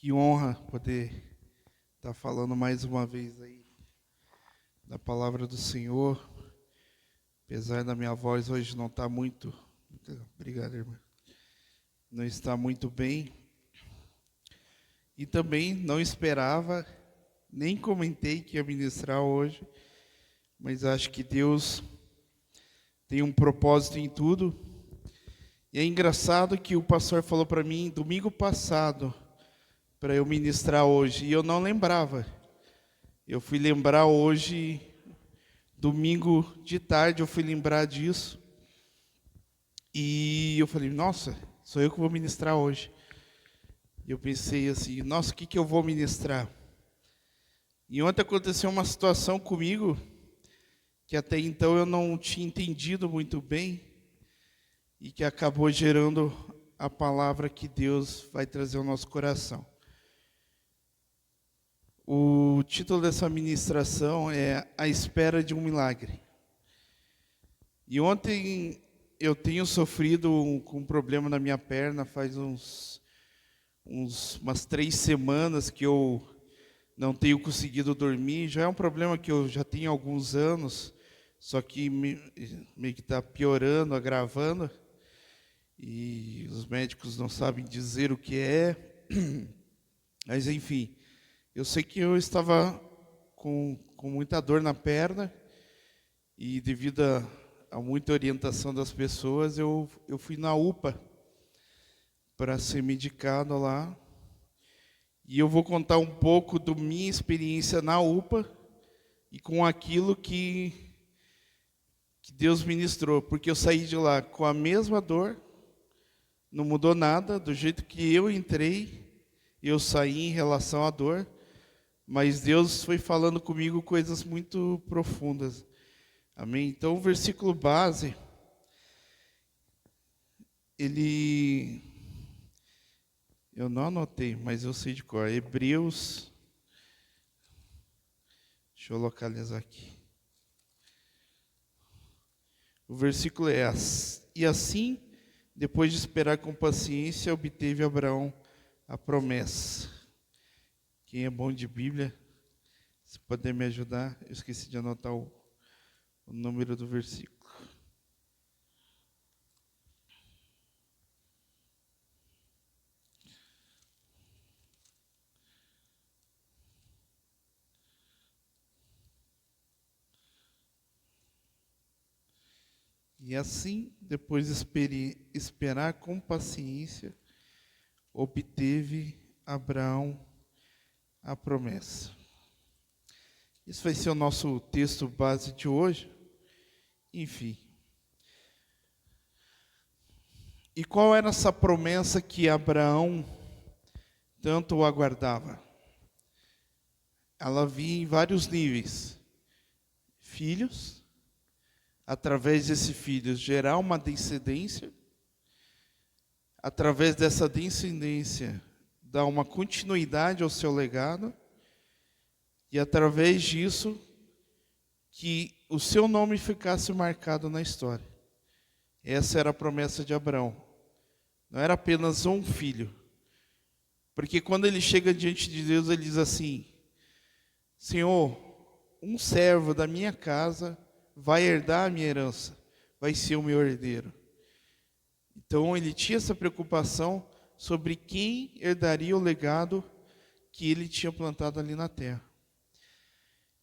Que honra poder estar falando mais uma vez aí da palavra do Senhor. Apesar da minha voz hoje não estar obrigado, irmã, não está muito bem. E também não esperava, nem comentei que ia ministrar hoje, mas acho que Deus tem um propósito em tudo. E é engraçado que o pastor falou para mim domingo passado, para eu ministrar hoje, e eu não lembrava. Eu fui lembrar hoje, domingo de tarde, eu fui lembrar disso. E eu falei, nossa, sou eu que vou ministrar hoje. E eu pensei assim, nossa, o que eu vou ministrar? E ontem aconteceu uma situação comigo, que até então eu não tinha entendido muito bem, e que acabou gerando a palavra que Deus vai trazer ao nosso coração. O título dessa ministração é A Espera de um Milagre. E ontem eu tenho sofrido com um problema na minha perna, faz umas 3 semanas que eu não tenho conseguido dormir. Já é um problema que eu já tenho há alguns anos, só que meio que está piorando, agravando. E os médicos não sabem dizer o que é. Mas enfim, eu sei que eu estava com muita dor na perna e devido a muita orientação das pessoas, eu fui na UPA para ser medicado lá. E eu vou contar um pouco da minha experiência na UPA e com aquilo que Deus ministrou. Porque eu saí de lá com a mesma dor, não mudou nada, do jeito que eu entrei, eu saí em relação à dor. Mas Deus foi falando comigo coisas muito profundas. Amém? Então, o versículo base, eu não anotei, mas eu sei de cor. Hebreus, deixa eu localizar aqui. O versículo é: e assim, depois de esperar com paciência, obteve Abraão a promessa. Quem é bom de Bíblia, se puder me ajudar, eu esqueci de anotar o número do versículo. E assim, depois de esperar com paciência, obteve Abraão a promessa. Isso vai ser o nosso texto base de hoje. Enfim. E qual era essa promessa que Abraão tanto aguardava? Ela vinha em vários níveis. Filhos, através desses filhos gerar uma descendência, através dessa descendência dar uma continuidade ao seu legado, e através disso que o seu nome ficasse marcado na história. Essa era a promessa de Abraão. Não era apenas um filho. Porque quando ele chega diante de Deus, ele diz assim: Senhor, um servo da minha casa vai herdar a minha herança, vai ser o meu herdeiro. Então ele tinha essa preocupação sobre quem herdaria o legado que ele tinha plantado ali na terra.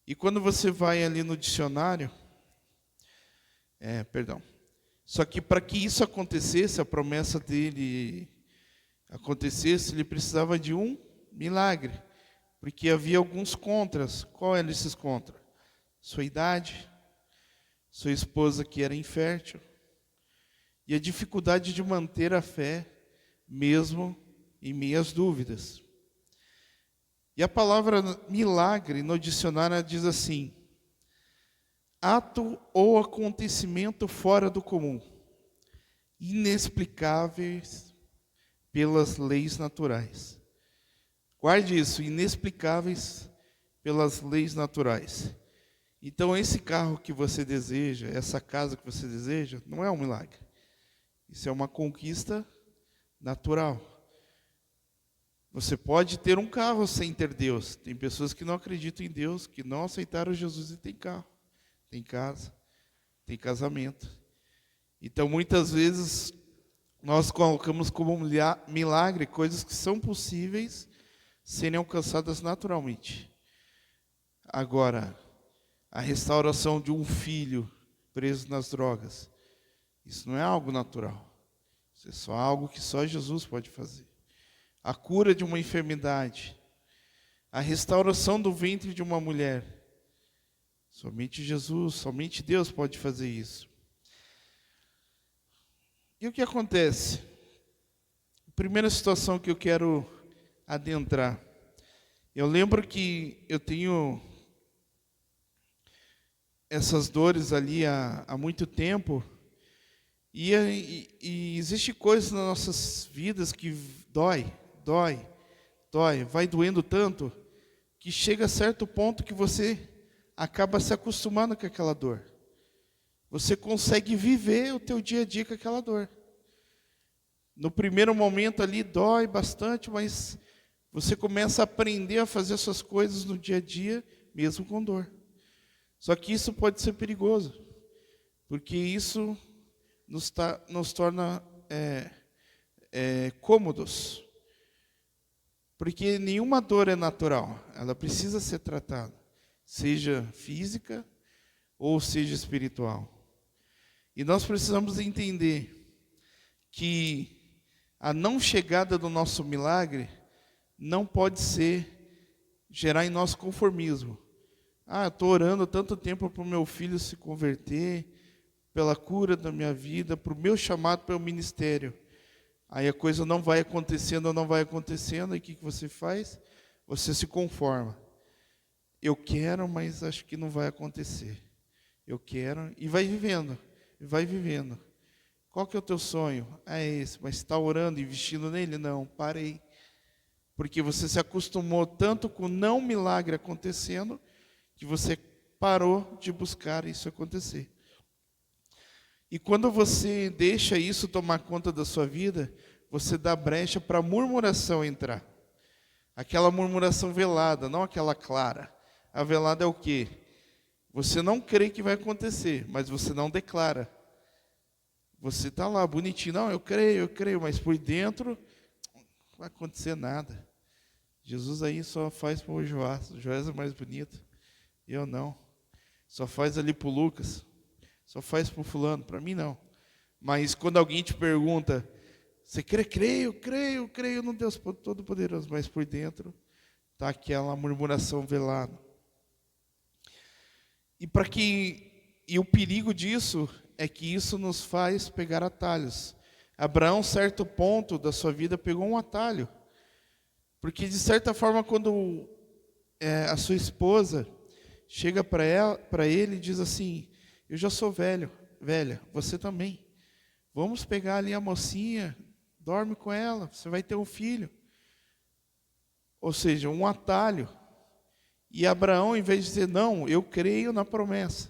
E quando você vai ali no dicionário, só que para que isso acontecesse, a promessa dele acontecesse, ele precisava de um milagre, porque havia alguns contras. Qual eram esses contras? Sua idade, sua esposa que era infértil, e a dificuldade de manter a fé, mesmo em meio às dúvidas. E a palavra milagre no dicionário diz assim: ato ou acontecimento fora do comum, inexplicáveis pelas leis naturais. Guarde isso, inexplicáveis pelas leis naturais. Então, esse carro que você deseja, essa casa que você deseja, não é um milagre. Isso é uma conquista natural. Você pode ter um carro sem ter Deus. Tem pessoas que não acreditam em Deus, que não aceitaram Jesus e tem carro, tem casa, tem casamento. Então, muitas vezes, nós colocamos como milagre coisas que são possíveis serem alcançadas naturalmente. Agora, a restauração de um filho preso nas drogas, isso não é algo natural. Isso é só algo que só Jesus pode fazer. A cura de uma enfermidade, a restauração do ventre de uma mulher, somente Jesus, somente Deus pode fazer isso. E o que acontece? A primeira situação que eu quero adentrar. Eu lembro que eu tenho essas dores ali há muito tempo, e existe coisas nas nossas vidas que dói, vai doendo tanto, que chega a certo ponto que você acaba se acostumando com aquela dor. Você consegue viver o teu dia a dia com aquela dor. No primeiro momento ali dói bastante, mas você começa a aprender a fazer as suas coisas no dia a dia, mesmo com dor. Só que isso pode ser perigoso, porque isso nos torna cômodos. Porque nenhuma dor é natural, ela precisa ser tratada, seja física ou seja espiritual. E nós precisamos entender que a não chegada do nosso milagre não pode gerar em nós conformismo. Eu estou orando tanto tempo para o meu filho se converter, pela cura da minha vida, para o meu chamado para o ministério. Aí a coisa não vai acontecendo, e o que você faz? Você se conforma. Eu quero, mas acho que não vai acontecer. Eu quero, e vai vivendo. Qual que é o teu sonho? É esse, mas está orando, investindo nele? Não, parei. Porque você se acostumou tanto com o não milagre acontecendo, que você parou de buscar isso acontecer. E quando você deixa isso tomar conta da sua vida, você dá brecha para a murmuração entrar. Aquela murmuração velada, não aquela clara. A velada é o quê? Você não crê que vai acontecer, mas você não declara. Você está lá, bonitinho, não, eu creio, mas por dentro não vai acontecer nada. Jesus aí só faz para o Joás é mais bonito, eu não. Só faz ali para o Lucas, só faz para o fulano, para mim não. Mas quando alguém te pergunta, você crê? Creio no Deus Todo-Poderoso, mas por dentro está aquela murmuração velada. E o perigo disso é que isso nos faz pegar atalhos. Abraão, certo ponto da sua vida, pegou um atalho. Porque, de certa forma, quando a sua esposa chega para ele e diz assim, eu já sou velha, você também. Vamos pegar ali a mocinha, dorme com ela, você vai ter um filho. Ou seja, um atalho. E Abraão, em vez de dizer, não, eu creio na promessa,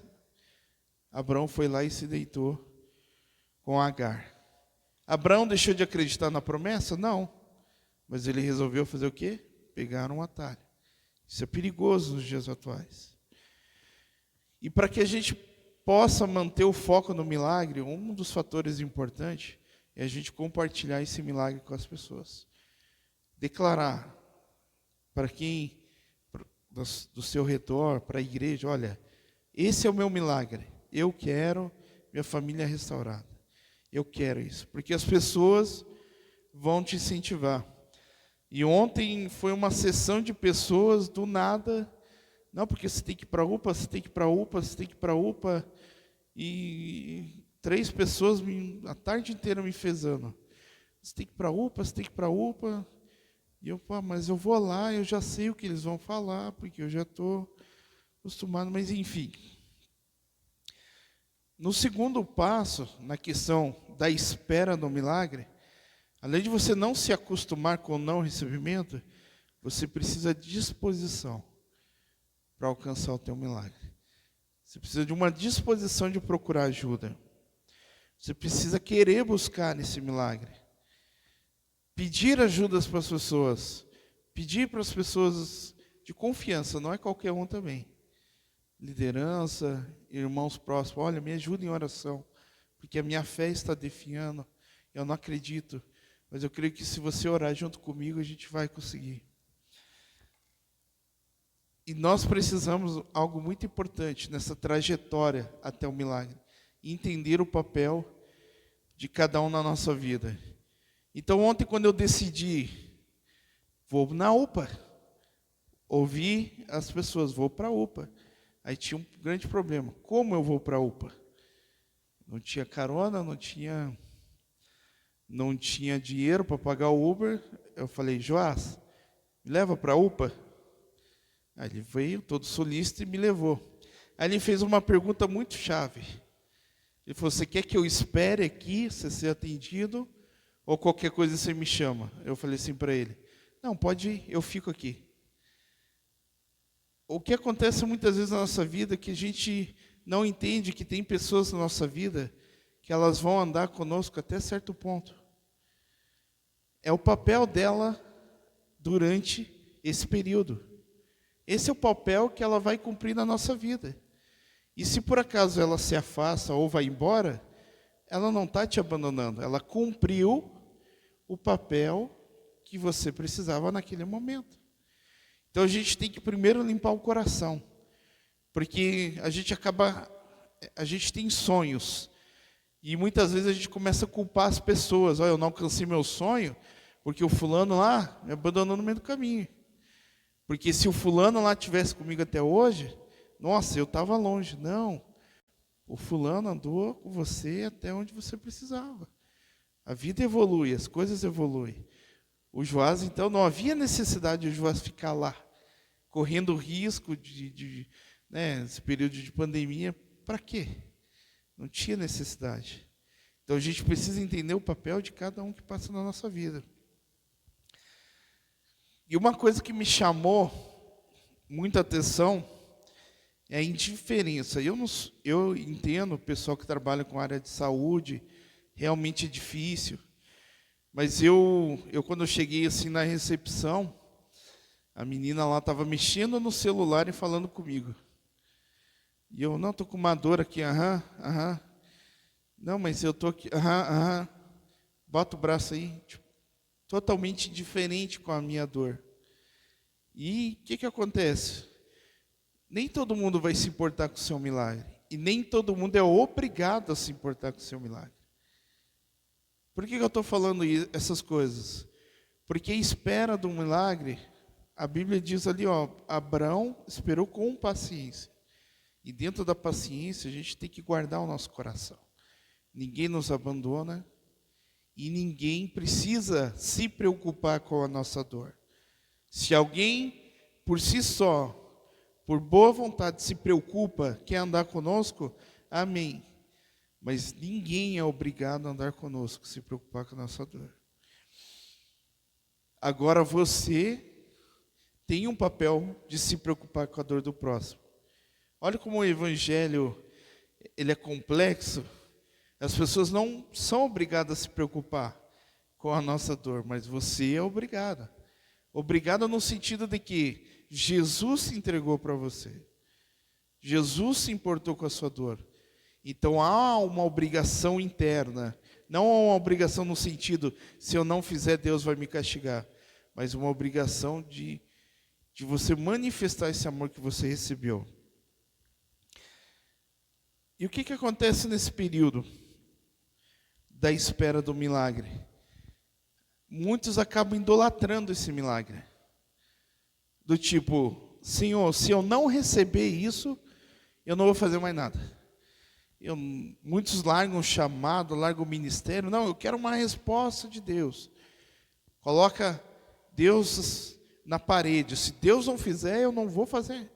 Abraão foi lá e se deitou com Agar. Abraão deixou de acreditar na promessa? Não. Mas ele resolveu fazer o quê? Pegar um atalho. Isso é perigoso nos dias atuais. E para que a gente possa manter o foco no milagre, um dos fatores importantes é a gente compartilhar esse milagre com as pessoas. Declarar para quem do seu redor, para a igreja, olha, esse é o meu milagre. Eu quero minha família restaurada. Eu quero isso. Porque as pessoas vão te incentivar. E ontem foi uma sessão de pessoas do nada. Não, porque você tem que ir para a UPA, você tem que ir para a UPA, você tem que ir para a UPA. E 3 pessoas a tarde inteira me fezando. Você tem que ir para a UPA, você tem que ir para a UPA. E eu, mas eu vou lá, eu já sei o que eles vão falar, porque eu já estou acostumado, mas enfim. No segundo passo, na questão da espera no milagre, além de você não se acostumar com o não recebimento, você precisa de disposição para alcançar o teu milagre. Você precisa de uma disposição de procurar ajuda. Você precisa querer buscar nesse milagre. Pedir ajudas para as pessoas. Pedir para as pessoas de confiança, não é qualquer um também. Liderança, irmãos próximos, olha, me ajuda em oração, porque a minha fé está definhando, eu não acredito, mas eu creio que se você orar junto comigo, a gente vai conseguir. E nós precisamos algo muito importante nessa trajetória até o milagre, entender o papel de cada um na nossa vida. Então ontem, quando eu decidi, vou na UPA, ouvi as pessoas, vou para a UPA. Aí tinha um grande problema, como eu vou para a UPA? Não tinha carona, não tinha dinheiro para pagar o Uber. Eu falei, Joás, me leva para a UPA? Aí ele veio, todo solícito, e me levou. Aí ele fez uma pergunta muito chave. Ele falou, você quer que eu espere aqui, você ser atendido, ou qualquer coisa você me chama? Eu falei assim para ele, não, pode ir, eu fico aqui. O que acontece muitas vezes na nossa vida é que a gente não entende que tem pessoas na nossa vida que elas vão andar conosco até certo ponto. É o papel dela durante esse período. Esse é o papel que ela vai cumprir na nossa vida. E se por acaso ela se afasta ou vai embora, ela não está te abandonando. Ela cumpriu o papel que você precisava naquele momento. Então a gente tem que primeiro limpar o coração. Porque a gente tem sonhos. E muitas vezes a gente começa a culpar as pessoas. Olha, eu não alcancei meu sonho, porque o fulano lá me abandonou no meio do caminho. Porque se o fulano lá estivesse comigo até hoje, nossa, eu estava longe. Não, o fulano andou com você até onde você precisava. A vida evolui, as coisas evoluem. O Joás, então, não havia necessidade de o Joás ficar lá, correndo risco nesse período de pandemia. Para quê? Não tinha necessidade. Então, a gente precisa entender o papel de cada um que passa na nossa vida. E uma coisa que me chamou muita atenção é a indiferença. Eu entendo o pessoal que trabalha com a área de saúde, realmente é difícil. Mas eu quando eu cheguei assim na recepção, a menina lá estava mexendo no celular e falando comigo. E eu, não, estou com uma dor aqui, aham. Não, mas eu estou aqui, aham. Bota o braço aí, tipo, totalmente diferente com a minha dor. E o que acontece? Nem todo mundo vai se importar com o seu milagre. E nem todo mundo é obrigado a se importar com o seu milagre. Por que eu estou falando essas coisas? Porque a espera do milagre, a Bíblia diz ali, Abraão esperou com paciência. E dentro da paciência, a gente tem que guardar o nosso coração. Ninguém nos abandona. E ninguém precisa se preocupar com a nossa dor. Se alguém, por si só, por boa vontade, se preocupa, quer andar conosco, amém. Mas ninguém é obrigado a andar conosco, se preocupar com a nossa dor. Agora você tem um papel de se preocupar com a dor do próximo. Olha como o evangelho ele é complexo. As pessoas não são obrigadas a se preocupar com a nossa dor, mas você é obrigada. Obrigada no sentido de que Jesus se entregou para você. Jesus se importou com a sua dor. Então há uma obrigação interna. Não há uma obrigação no sentido, se eu não fizer, Deus vai me castigar. Mas uma obrigação de você manifestar esse amor que você recebeu. E o que acontece nesse período da espera do milagre? Muitos acabam idolatrando esse milagre. Do tipo, Senhor, se eu não receber isso, eu não vou fazer mais nada. Muitos largam o chamado, largam o ministério. Não, eu quero uma resposta de Deus. Coloca Deus na parede. Se Deus não fizer, eu não vou fazer.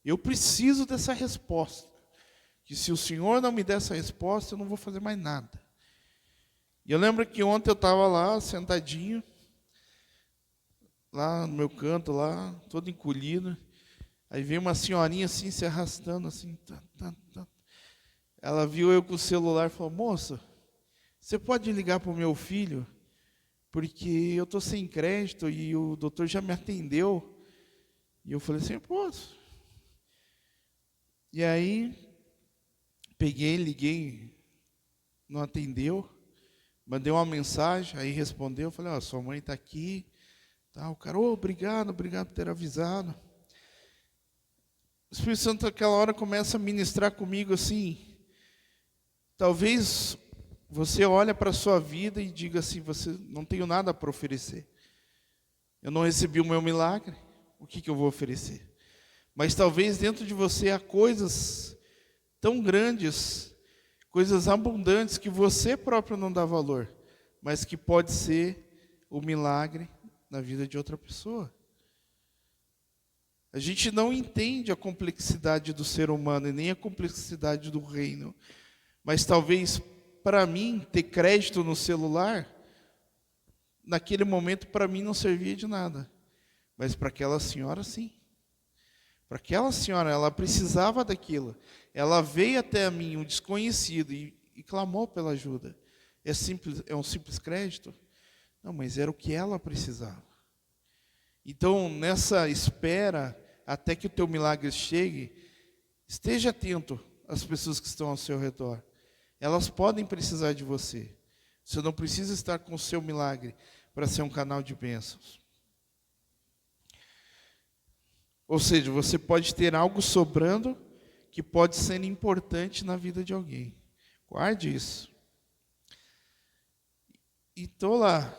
Eu preciso dessa resposta. Que se o Senhor não me der essa resposta, eu não vou fazer mais nada. E eu lembro que ontem eu estava lá, sentadinho, lá no meu canto, lá, todo encolhido. Aí veio uma senhorinha assim, se arrastando, assim. Ela viu eu com o celular e falou, moça, você pode ligar para o meu filho? porque eu estou sem crédito e o doutor já me atendeu. E eu falei assim, pô. E aí, peguei, liguei, não atendeu, mandei uma mensagem, aí respondeu, falei, ó, sua mãe está aqui, tá, o cara, obrigado por ter avisado. O Espírito Santo naquela hora começa a ministrar comigo assim, talvez você olhe para a sua vida e diga assim, você não tenho nada para oferecer. Eu não recebi o meu milagre, o que eu vou oferecer? Mas talvez dentro de você há coisas tão grandes, coisas abundantes que você próprio não dá valor, mas que pode ser o milagre na vida de outra pessoa. A gente não entende a complexidade do ser humano e nem a complexidade do reino. Mas talvez para mim ter crédito no celular, naquele momento para mim não servia de nada. Mas para aquela senhora sim. Para aquela senhora, ela precisava daquilo. Ela veio até mim, um desconhecido, e clamou pela ajuda. É um simples crédito? Não, mas era o que ela precisava. Então, nessa espera, até que o teu milagre chegue, esteja atento às pessoas que estão ao seu redor. Elas podem precisar de você. Você não precisa estar com o seu milagre para ser um canal de bênçãos. Ou seja, você pode ter algo sobrando que pode ser importante na vida de alguém. Guarde isso. E estou lá,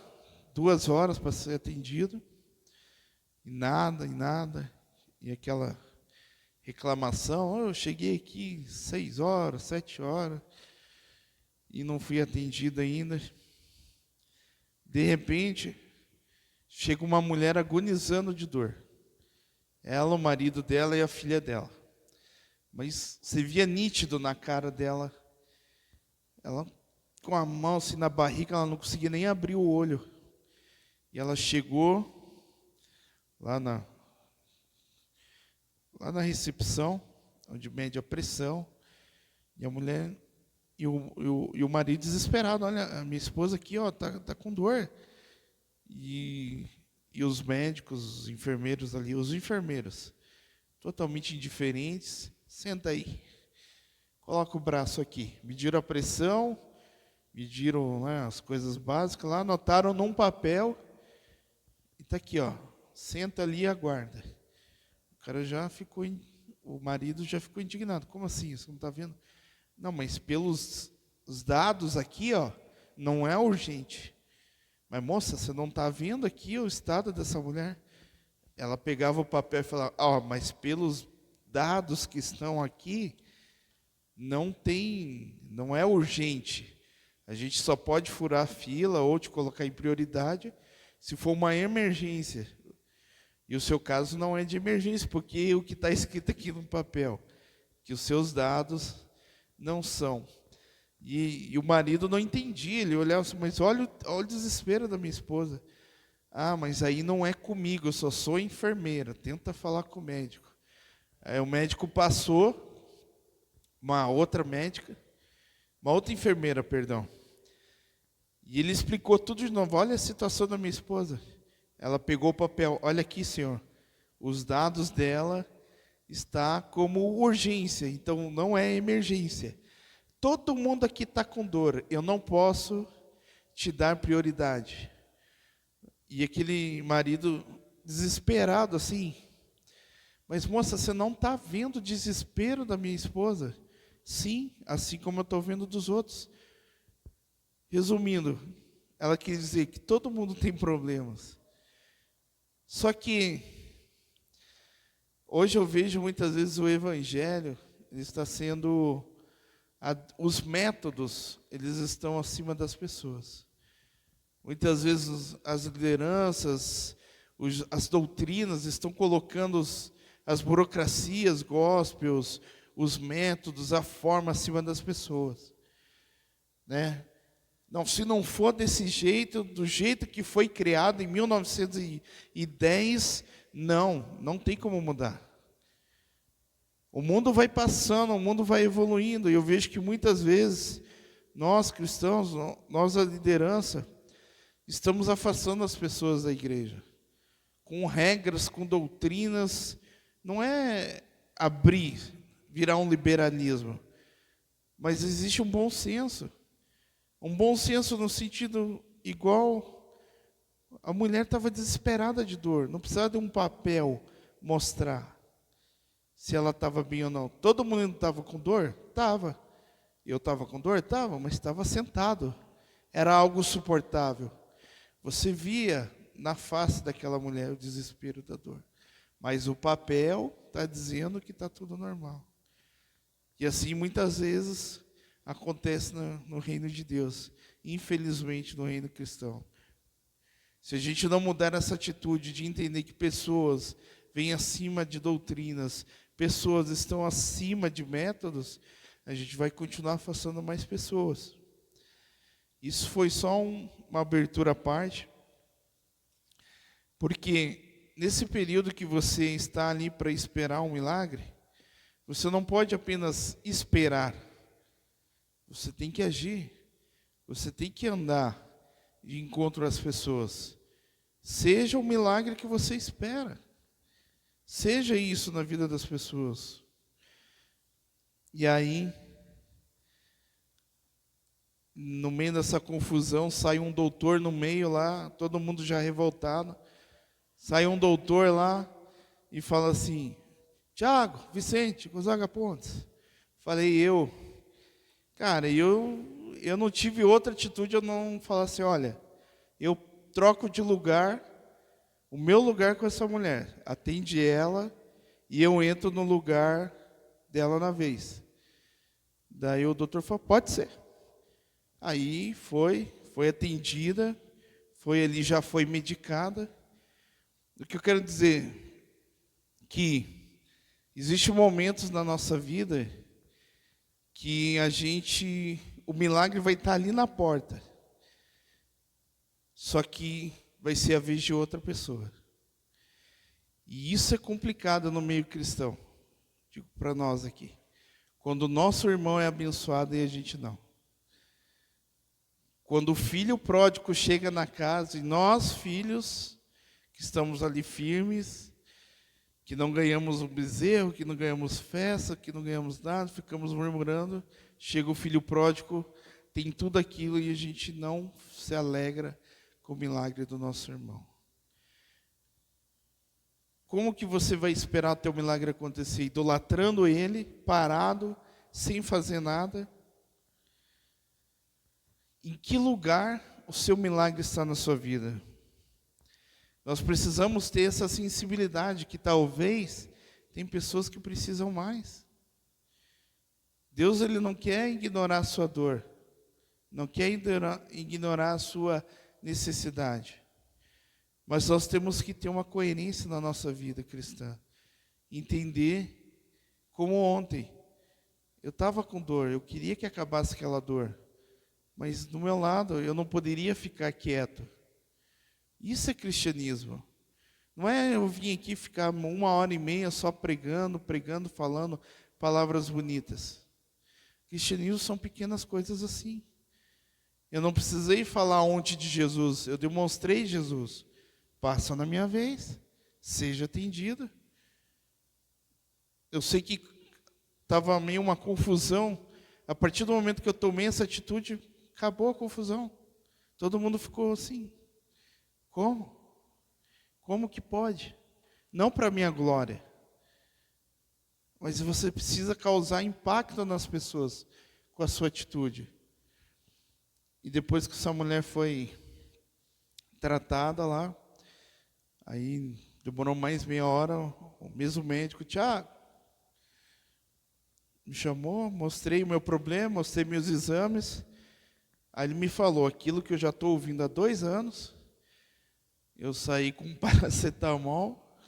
2 horas para ser atendido, e nada, e aquela reclamação, eu cheguei aqui 6 horas, 7 horas, e não fui atendido ainda. De repente, chega uma mulher agonizando de dor. Ela, o marido dela e a filha dela. Mas você via nítido na cara dela, ela com a mão assim na barriga, ela não conseguia nem abrir o olho. E ela chegou lá na recepção, onde mede a pressão, e a mulher e o marido desesperado, olha, a minha esposa aqui, ó, tá com dor. E os médicos, os enfermeiros ali, os enfermeiros, totalmente indiferentes, senta aí, coloca o braço aqui, mediram a pressão, mediram, né, as coisas básicas lá, anotaram num papel, e está aqui, ó, senta ali e aguarda. O cara já ficou, o marido já ficou indignado, como assim, você não está vendo? Não, mas pelos os dados aqui, ó, não é urgente. Mas, moça, você não está vendo aqui o estado dessa mulher? Ela pegava o papel e falava, ó, mas pelos dados que estão aqui, não é urgente. A gente só pode furar a fila ou te colocar em prioridade se for uma emergência. E o seu caso não é de emergência, porque o que está escrito aqui no papel, que os seus dados não são. E o marido não entendia, ele olhava assim, mas olha o desespero da minha esposa. Ah, mas aí não é comigo, eu só sou enfermeira, tenta falar com o médico. Aí o médico passou, uma outra enfermeira, perdão. E ele explicou tudo de novo, olha a situação da minha esposa. Ela pegou o papel, olha aqui, senhor, os dados dela está como urgência, então não é emergência. Todo mundo aqui está com dor, eu não posso te dar prioridade. E aquele marido desesperado assim, mas moça, você não está vendo o desespero da minha esposa? Sim, assim como eu estou vendo dos outros. Resumindo, ela quer dizer que todo mundo tem problemas. Só que hoje eu vejo muitas vezes o evangelho, ele está sendo, os métodos, eles estão acima das pessoas. Muitas vezes as lideranças, as doutrinas estão colocando as burocracias, gospels, os métodos, a forma acima das pessoas, né? Não, se não for desse jeito, do jeito que foi criado em 1910, não tem como mudar. O mundo vai passando, o mundo vai evoluindo, e eu vejo que muitas vezes, nós cristãos, nós a liderança, Estamos afastando as pessoas da igreja, com regras, com doutrinas. Não é abrir, virar um liberalismo, mas existe um bom senso. Um bom senso no sentido igual a mulher estava desesperada de dor, não precisava de um papel mostrar se ela estava bem ou não. Todo mundo estava com dor? Estava. Eu estava com dor? Estava, mas estava sentado. Era algo suportável. Você via na face daquela mulher o desespero da dor. Mas o papel está dizendo que está tudo normal. E assim muitas vezes acontece no reino de Deus. Infelizmente no reino cristão. Se a gente não mudar essa atitude de entender que pessoas vêm acima de doutrinas, pessoas estão acima de métodos, a gente vai continuar afastando mais pessoas. Isso foi só uma abertura à parte, porque nesse período que você está ali para esperar um milagre, você não pode apenas esperar, você tem que agir, você tem que andar de encontro às pessoas. Seja o milagre que você espera. Seja isso na vida das pessoas. E aí, no meio dessa confusão, sai um doutor no meio lá, todo mundo já revoltado. Sai um doutor lá e fala assim: Tiago, Vicente, Gonzaga Pontes. Falei, cara, eu não tive outra atitude, eu não falar assim, olha, eu troco de lugar, o meu lugar com essa mulher, atende ela e eu entro no lugar dela na vez. Daí o doutor falou, pode ser. Aí foi atendida, já foi medicada. O que eu quero dizer que existem momentos na nossa vida que o milagre vai estar ali na porta. Só que vai ser a vez de outra pessoa. E isso é complicado no meio cristão. Digo para nós aqui. Quando o nosso irmão é abençoado e a gente não. Quando o filho pródigo chega na casa e nós, filhos, que estamos ali firmes, que não ganhamos um bezerro, que não ganhamos festa, que não ganhamos nada, ficamos murmurando, chega o filho pródigo, tem tudo aquilo e a gente não se alegra com o milagre do nosso irmão. Como que você vai esperar o teu milagre acontecer? Idolatrando ele, parado, sem fazer nada? Em que lugar o seu milagre está na sua vida? Nós precisamos ter essa sensibilidade que talvez tem pessoas que precisam mais. Deus ele não quer ignorar a sua dor, não quer ignorar a sua necessidade. Mas nós temos que ter uma coerência na nossa vida cristã. Entender como ontem. Eu estava com dor, eu queria que acabasse aquela dor. Mas do meu lado, eu não poderia ficar quieto. Isso é cristianismo. Não é eu vir aqui ficar 1h30 só pregando, falando palavras bonitas. Cristianismo são pequenas coisas assim. Eu não precisei falar ontem de Jesus, eu demonstrei Jesus. Passa na minha vez, seja atendido. Eu sei que estava meio uma confusão. A partir do momento que eu tomei essa atitude, acabou a confusão. Todo mundo ficou assim. Como? Como que pode? Não para a minha glória. Mas você precisa causar impacto nas pessoas com a sua atitude. E depois que essa mulher foi tratada lá, aí demorou mais meia hora, o mesmo médico, Tiago, me chamou, mostrei o meu problema, mostrei meus exames. Aí ele me falou aquilo que eu já estou ouvindo há 2 anos. Eu saí com um paracetamol,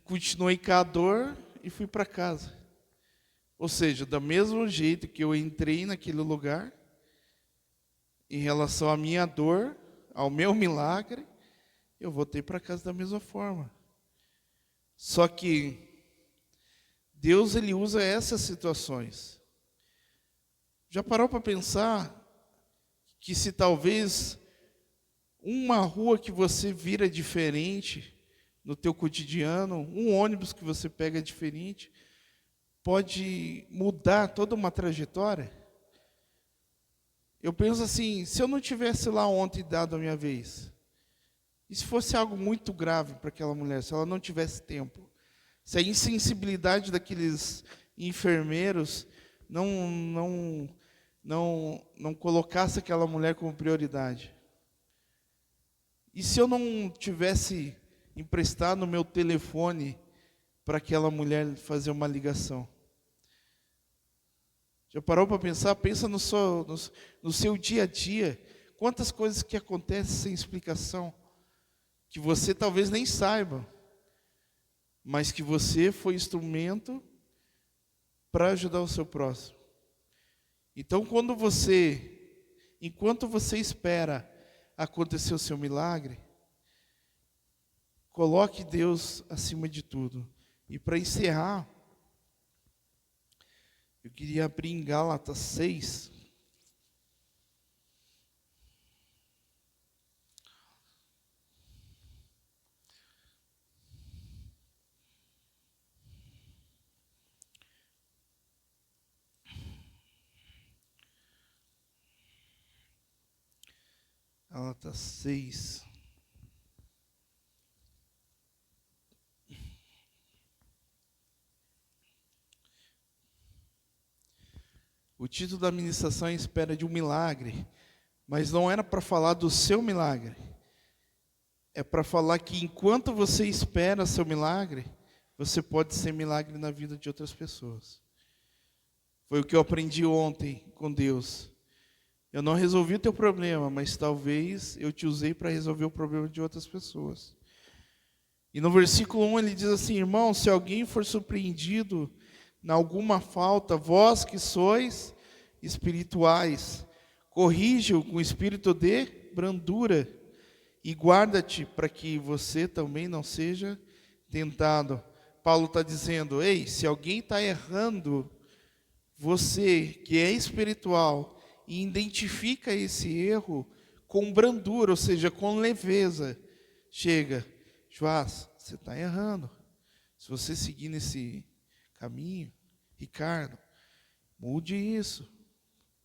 continuei com a dor e fui para casa. Ou seja, do mesmo jeito que eu entrei naquele lugar, em relação à minha dor, ao meu milagre, eu voltei para casa da mesma forma. Só que Deus ele usa essas situações. Já parou para pensar que se talvez uma rua que você vira diferente no teu cotidiano, um ônibus que você pega diferente, pode mudar toda uma trajetória. Eu penso assim, se eu não tivesse lá ontem dado a minha vez, e se fosse algo muito grave para aquela mulher, se ela não tivesse tempo, se a insensibilidade daqueles enfermeiros não colocasse aquela mulher como prioridade. E se eu não tivesse emprestado o meu telefone para aquela mulher fazer uma ligação? Já parou para pensar? Pensa no seu dia a dia. Quantas coisas que acontecem sem explicação, que você talvez nem saiba, mas que você foi instrumento para ajudar o seu próximo. Então, enquanto você espera acontecer o seu milagre, coloque Deus acima de tudo. E para encerrar, eu queria abrir em Gálatas 6. Gálatas 6. O título da ministração é Em Espera de um Milagre, mas não era para falar do seu milagre. É para falar que enquanto você espera seu milagre, você pode ser milagre na vida de outras pessoas. Foi o que eu aprendi ontem com Deus. Eu não resolvi o teu problema, mas talvez eu te usei para resolver o problema de outras pessoas. E no versículo 1 ele diz assim: irmão, se alguém for surpreendido em alguma falta, vós que sois espirituais, corrige-o com espírito de brandura e guarda-te para que você também não seja tentado. Paulo está dizendo, ei, se alguém está errando, você que é espiritual e identifica esse erro com brandura, ou seja, com leveza, chega, Joás, você está errando. Se você seguir nesse caminho, Ricardo, mude isso,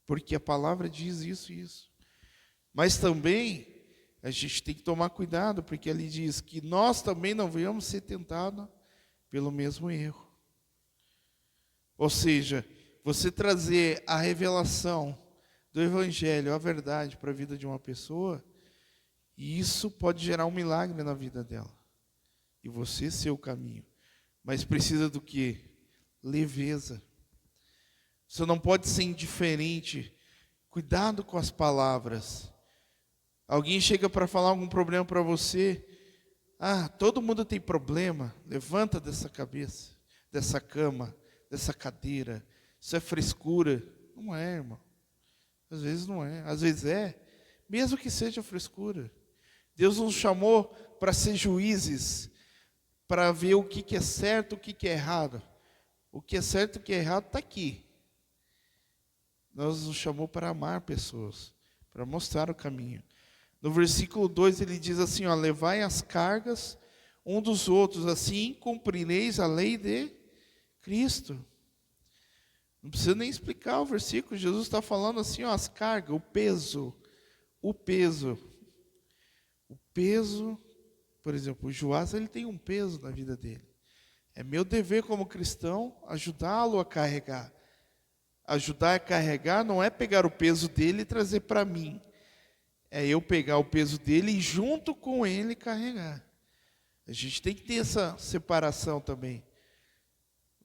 porque a palavra diz isso e isso. Mas também a gente tem que tomar cuidado, porque ele diz que nós também não venhamos ser tentados pelo mesmo erro. Ou seja, você trazer a revelação do Evangelho, a verdade para a vida de uma pessoa, e isso pode gerar um milagre na vida dela. E você ser o caminho. Mas precisa do quê? Leveza. Você não pode ser indiferente. Cuidado com as palavras. Alguém chega para falar algum problema para você. Todo mundo tem problema. Levanta dessa cabeça, dessa cama, dessa cadeira. Isso é frescura. Não é, irmão. Às vezes não é. Às vezes é. Mesmo que seja frescura. Deus nos chamou para ser juízes, para ver o que é certo, o que é errado. O que é certo e o que é errado está aqui. Deus nos chamou para amar pessoas, para mostrar o caminho. No versículo 2 ele diz assim, levai as cargas um dos outros, assim cumprireis a lei de Cristo. Não precisa nem explicar o versículo, Jesus está falando assim, as cargas, o peso, por exemplo, o Joás, ele tem um peso na vida dele. É meu dever como cristão ajudá-lo a carregar. Ajudar a carregar não é pegar o peso dele e trazer para mim. É eu pegar o peso dele e junto com ele carregar. A gente tem que ter essa separação também.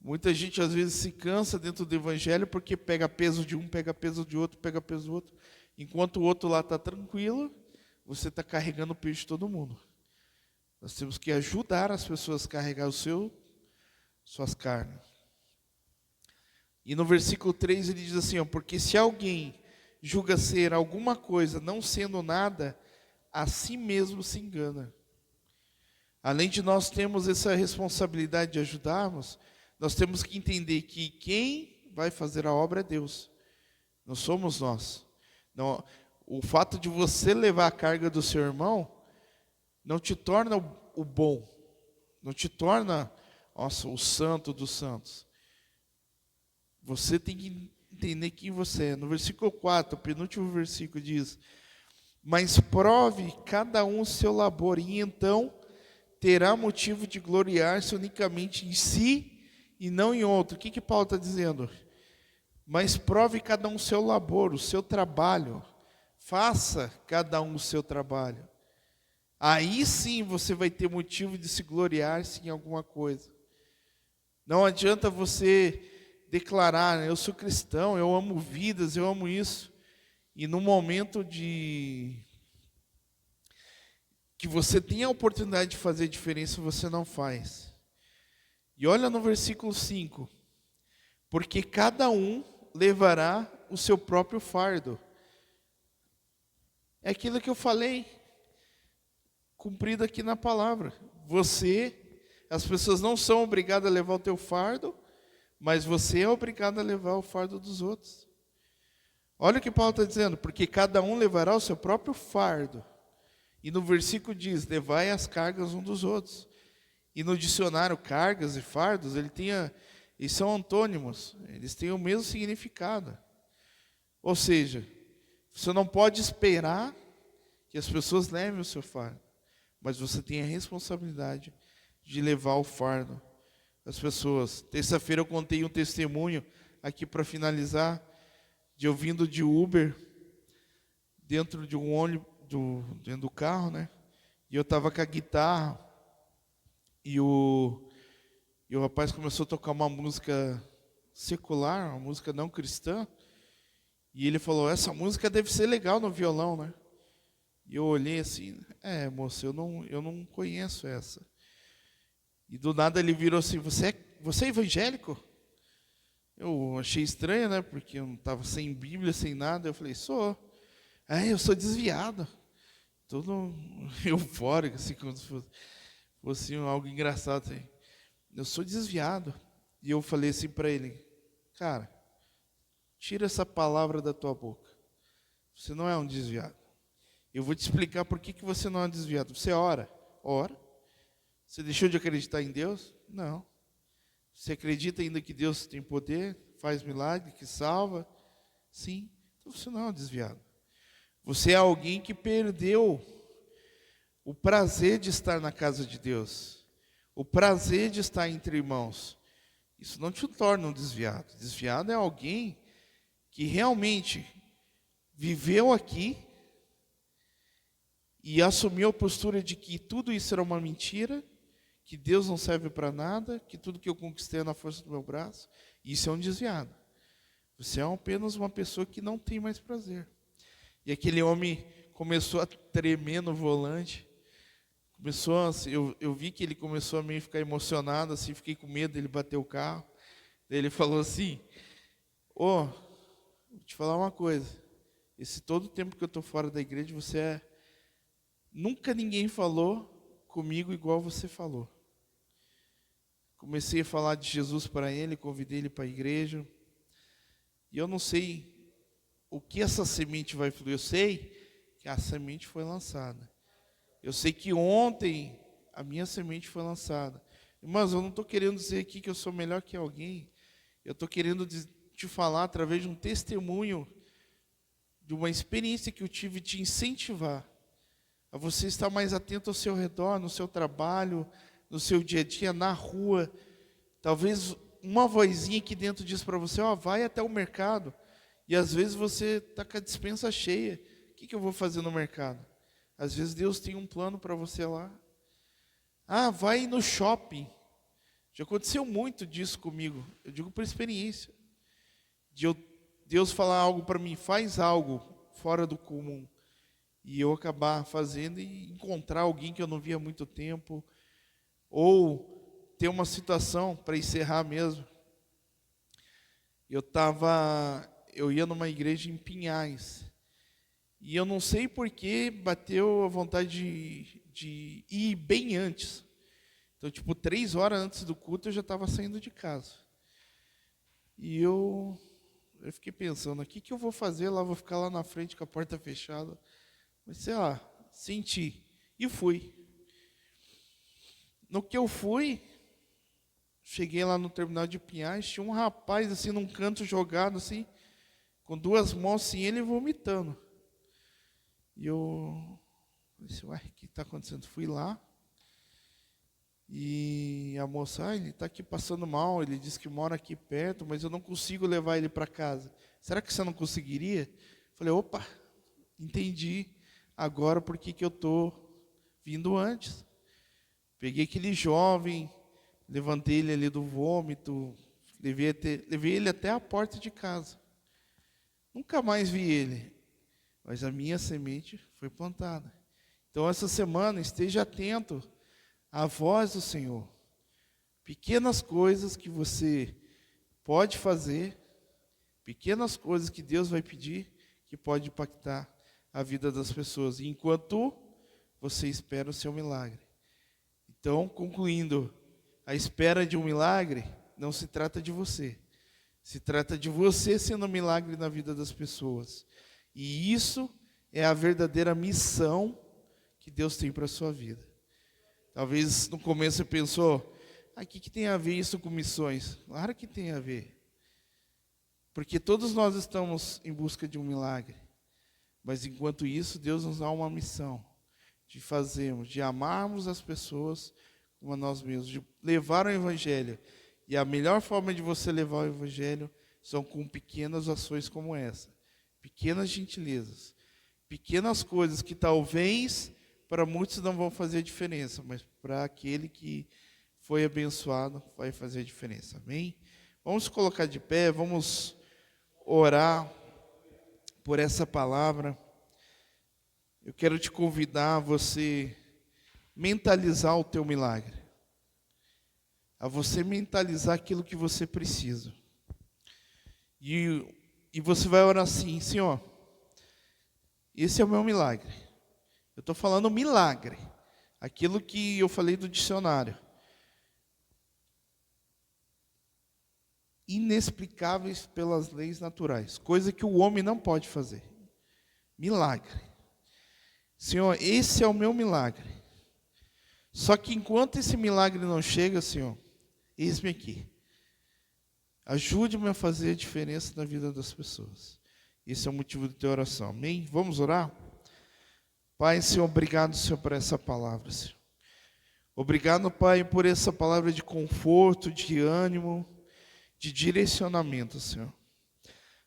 Muita gente às vezes se cansa dentro do evangelho porque pega peso de um, pega peso de outro, pega peso do outro. Enquanto o outro lá está tranquilo, você está carregando o peso de todo mundo. Nós temos que ajudar as pessoas a carregar suas cargas. E no versículo 3 ele diz assim, porque se alguém julga ser alguma coisa, não sendo nada, a si mesmo se engana. Além de nós termos essa responsabilidade de ajudarmos, nós temos que entender que quem vai fazer a obra é Deus. Não somos nós. Não, O fato de você levar a carga do seu irmão não te torna o bom, não te torna, nossa, o santo dos santos. Você tem que entender quem você é. No versículo 4, o penúltimo versículo diz: mas prove cada um o seu labor, e então terá motivo de gloriar-se unicamente em si e não em outro. O que Paulo está dizendo? Mas prove cada um o seu labor, o seu trabalho. Faça cada um o seu trabalho. Aí sim você vai ter motivo de se gloriar-se em alguma coisa. Não adianta você declarar: eu sou cristão, eu amo vidas, eu amo isso. E no momento que você tem a oportunidade de fazer diferença, você não faz. E olha no versículo 5. Porque cada um levará o seu próprio fardo. É aquilo que eu falei, cumprido aqui na palavra. As pessoas não são obrigadas a levar o teu fardo, mas você é obrigado a levar o fardo dos outros. Olha o que Paulo está dizendo: porque cada um levará o seu próprio fardo. E no versículo diz: levai as cargas um dos outros. E no dicionário, cargas e fardos, eles são antônimos, eles têm o mesmo significado. Ou seja, você não pode esperar que as pessoas levem o seu fardo, mas você tem a responsabilidade de levar o fardo das pessoas. Terça-feira eu contei um testemunho aqui para finalizar, de eu vindo de Uber, dentro de um ônibus, dentro do carro, né? E eu estava com a guitarra, e o rapaz começou a tocar uma música secular, uma música não cristã, e ele falou: essa música deve ser legal no violão, né? E eu olhei assim: moço, eu não conheço essa. E do nada ele virou assim: você é evangélico? Eu achei estranho, né? Porque eu não estava sem Bíblia, sem nada. Eu falei: sou. Eu sou desviado. Todo eufórico, assim, como se fosse algo engraçado. Assim. Eu sou desviado. E eu falei assim para ele: cara, tira essa palavra da tua boca. Você não é um desviado. Eu vou te explicar por que você não é um desviado. Você ora? Ora. Você deixou de acreditar em Deus? Não. Você acredita ainda que Deus tem poder, faz milagre, que salva? Sim. Então você não é um desviado. Você é alguém que perdeu o prazer de estar na casa de Deus, o prazer de estar entre irmãos. Isso não te torna um desviado. Desviado é alguém que realmente viveu aqui e assumiu a postura de que tudo isso era uma mentira, que Deus não serve para nada, que tudo que eu conquistei é na força do meu braço. Isso é um desviado. Você é apenas uma pessoa que não tem mais prazer. E aquele homem começou a tremer no volante. Eu vi que ele começou a meio ficar emocionado, assim, fiquei com medo dele bater o carro. Daí ele falou assim: vou te falar uma coisa. Esse todo o tempo que eu estou fora da igreja, nunca ninguém falou comigo igual você falou. Comecei a falar de Jesus para ele, convidei ele para a igreja. E eu não sei o que essa semente vai fluir. Eu sei que a semente foi lançada. Eu sei que ontem a minha semente foi lançada. Irmãos, eu não estou querendo dizer aqui que eu sou melhor que alguém. Eu estou querendo te falar através de um testemunho, de uma experiência que eu tive, te incentivar a você estar mais atento ao seu redor, no seu trabalho, no seu dia a dia, na rua. Talvez uma vozinha aqui dentro diz para você: vai até o mercado. E às vezes você está com a despensa cheia. O que eu vou fazer no mercado? Às vezes Deus tem um plano para você lá. Vai no shopping. Já aconteceu muito disso comigo. Eu digo por experiência. Deus falar algo para mim: faz algo fora do comum. E eu acabar fazendo e encontrar alguém que eu não via há muito tempo. Ou ter uma situação, para encerrar mesmo. Eu ia numa igreja em Pinhais. E eu não sei por que bateu a vontade de ir bem antes. Então, 3 horas antes do culto, eu já estava saindo de casa. E eu Eu fiquei pensando, o que eu vou fazer lá? Vou ficar lá na frente com a porta fechada. Mas sei lá, senti. E fui. No que eu fui, cheguei lá no terminal de Pinhais, tinha um rapaz assim num canto jogado assim, com duas mãos assim, ele vomitando. E eu disse, uai, o que está acontecendo? Fui lá. E a moça, ele está aqui passando mal, ele disse que mora aqui perto, mas eu não consigo levar ele para casa. Será que você não conseguiria? Falei, opa, entendi agora por que eu estou vindo antes. Peguei aquele jovem, levantei ele ali do vômito, levei ele até a porta de casa. Nunca mais vi ele, mas a minha semente foi plantada. Então, essa semana, esteja atento à voz do Senhor. Pequenas coisas que você pode fazer, pequenas coisas que Deus vai pedir, que pode impactar a vida das pessoas, enquanto você espera o seu milagre. Então, concluindo, a espera de um milagre não se trata de você. Se trata de você sendo um milagre na vida das pessoas. E isso é a verdadeira missão que Deus tem para a sua vida. Talvez no começo você pensou, o que tem a ver isso com missões? Claro que tem a ver. Porque todos nós estamos em busca de um milagre. Mas enquanto isso, Deus nos dá uma missão de fazermos, de amarmos as pessoas como a nós mesmos, de levar o Evangelho. E a melhor forma de você levar o Evangelho são com pequenas ações como essa. Pequenas gentilezas. Pequenas coisas que talvez para muitos não vão fazer diferença, mas para aquele que foi abençoado vai fazer a diferença. Amém? Vamos colocar de pé, vamos orar por essa palavra. Eu quero te convidar a você mentalizar o teu milagre. A você mentalizar aquilo que você precisa. E você vai orar assim, Senhor, esse é o meu milagre. Eu estou falando milagre. Aquilo que eu falei do dicionário. Inexplicáveis pelas leis naturais. Coisa que o homem não pode fazer. Milagre. Senhor, esse é o meu milagre. Só que enquanto esse milagre não chega, Senhor, eis-me aqui. Ajude-me a fazer a diferença na vida das pessoas. Esse é o motivo da tua oração. Amém? Vamos orar? Pai, Senhor, obrigado, Senhor, por essa palavra, Senhor. Obrigado, Pai, por essa palavra de conforto, de ânimo, de direcionamento, Senhor.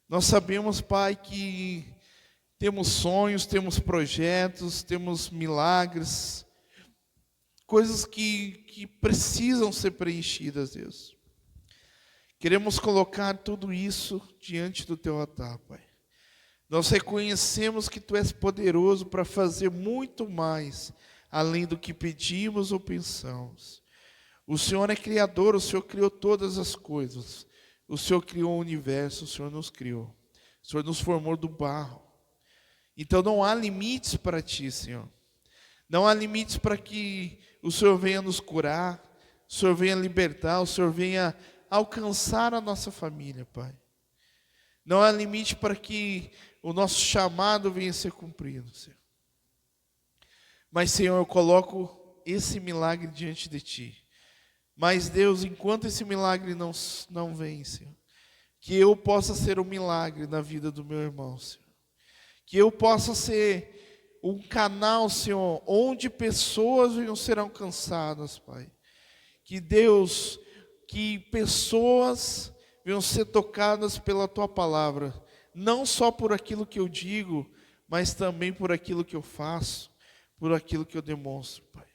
Nós sabemos, Pai, que temos sonhos, temos projetos, temos milagres, coisas que precisam ser preenchidas, Deus. Queremos colocar tudo isso diante do teu altar, Pai. Nós reconhecemos que tu és poderoso para fazer muito mais, além do que pedimos ou pensamos. O Senhor é criador, o Senhor criou todas as coisas. O Senhor criou o universo, o Senhor nos criou. O Senhor nos formou do barro. Então não há limites para ti, Senhor. Não há limites para que o Senhor venha nos curar, o Senhor venha libertar, o Senhor venha alcançar a nossa família, Pai. Não há limite para que o nosso chamado venha a ser cumprido, Senhor. Mas, Senhor, eu coloco esse milagre diante de Ti. Mas, Deus, enquanto esse milagre não vem, Senhor, que eu possa ser um milagre na vida do meu irmão, Senhor. Que eu possa ser um canal, Senhor, onde pessoas venham ser alcançadas, Pai. Que Deus, que pessoas venham ser tocadas pela Tua palavra, não só por aquilo que eu digo, mas também por aquilo que eu faço, por aquilo que eu demonstro, Pai.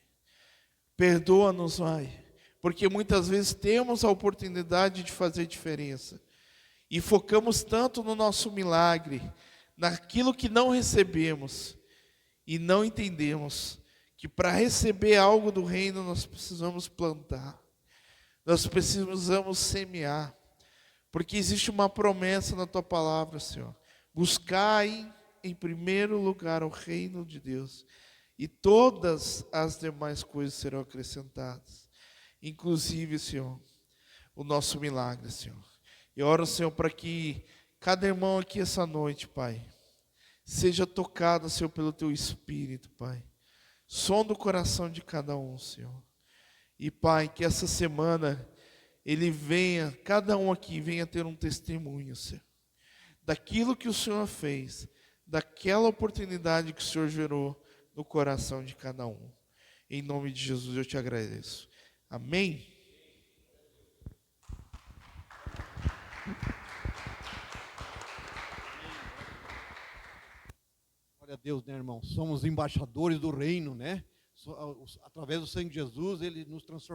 Perdoa-nos, Pai, porque muitas vezes temos a oportunidade de fazer diferença e focamos tanto no nosso milagre, naquilo que não recebemos e não entendemos que para receber algo do reino nós precisamos plantar, nós precisamos semear. Porque existe uma promessa na Tua palavra, Senhor. Buscai em primeiro lugar o reino de Deus. E todas as demais coisas serão acrescentadas. Inclusive, Senhor, o nosso milagre, Senhor. Eu oro, Senhor, para que cada irmão aqui essa noite, Pai, seja tocado, Senhor, pelo Teu Espírito, Pai. Sonda o coração de cada um, Senhor. E, Pai, que essa semana ele venha, cada um aqui venha ter um testemunho, Senhor, daquilo que o Senhor fez, daquela oportunidade que o Senhor gerou no coração de cada um. Em nome de Jesus eu te agradeço. Amém? Glória a Deus, né, irmão? Somos embaixadores do reino, né? Através do sangue de Jesus, ele nos transformou.